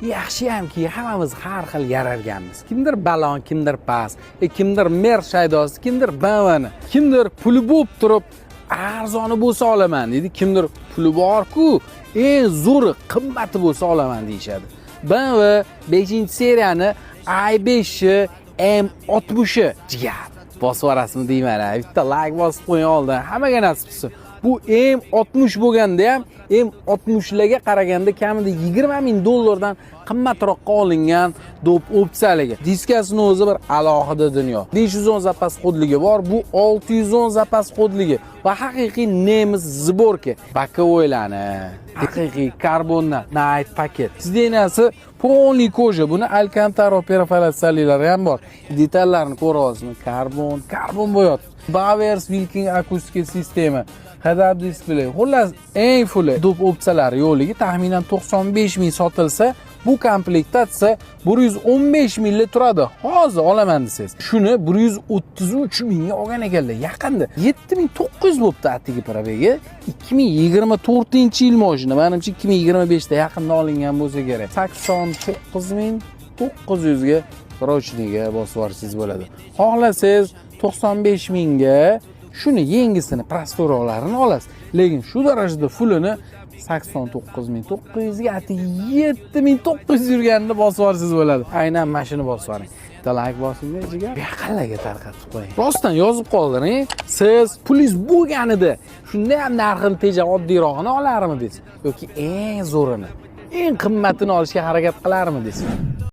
yaxshiyamki hammamiz har xil yaralganmiz. Kimdir balon, kimdir past, kimdir mer shaydosi, kimdir BMWni, kimdir puli bo'lib turib arzoni bo'lsa olaman deydi, kimdir puli bor-ku, eng zo'ri, qimmati bo'lsa olaman deyshadi. BMW 5-seriyani i5 M60 jigar bosib orasimi deyman. Bitta like bosib qo'ying oldin, hammaga nasib qilsin. Bu M60 bo'lganda ham M60larga qaraganda kamida $20,000 qimmatroqqa olingan dop opsiyaligi. Diskasining o'zi bir alohida dunyo. 510 zapas kodligi bor, bu 610 zapas kodligi va haqiqiy nemis zborki. Bakovoylani, haqiqiy karbondan night paket. Sizdenasi polniy koja, buni alcantara operatsiyalar ham bor. Detallarni ko'ra olasizmi? Karbon bo'yotdi. Bowers Wilking akustik sistema, head-up display. Xullas, eng fulli dop opsiyalari yo'qligi taxminan 95 ming sotilsa, bu komplektatsiya 115 mingga turadi. Hozir olaman desangiz, shuni 133 mingga olgan ekanlar. Yaqinda 7900 bo'pti atigi probegi. 2024-yil mashina, menimcha 2025da yaqinda olingan bo'lsa kerak. 89900 ga rochniga bosib olsangiz bo'ladi. Xohlasangiz 95 mingga shuni yengisini, prostoralarini olasiz. Lekin shu darajada fullini 89900 ga atigi 7900 yurganida bosib olsangiz bo'ladi. Aynan mashina bosib oling. Bitta like bosinglar jigar. Yaqinlarga tarqatib qo'ying. Rostdan yozib qoldiring. Siz pulingiz bo'lganida shunda ham narxini teja oddiyrog'ini olarmi desiz yoki eng zo'rini, eng qimmatini olishga harakat qilarmi desiz.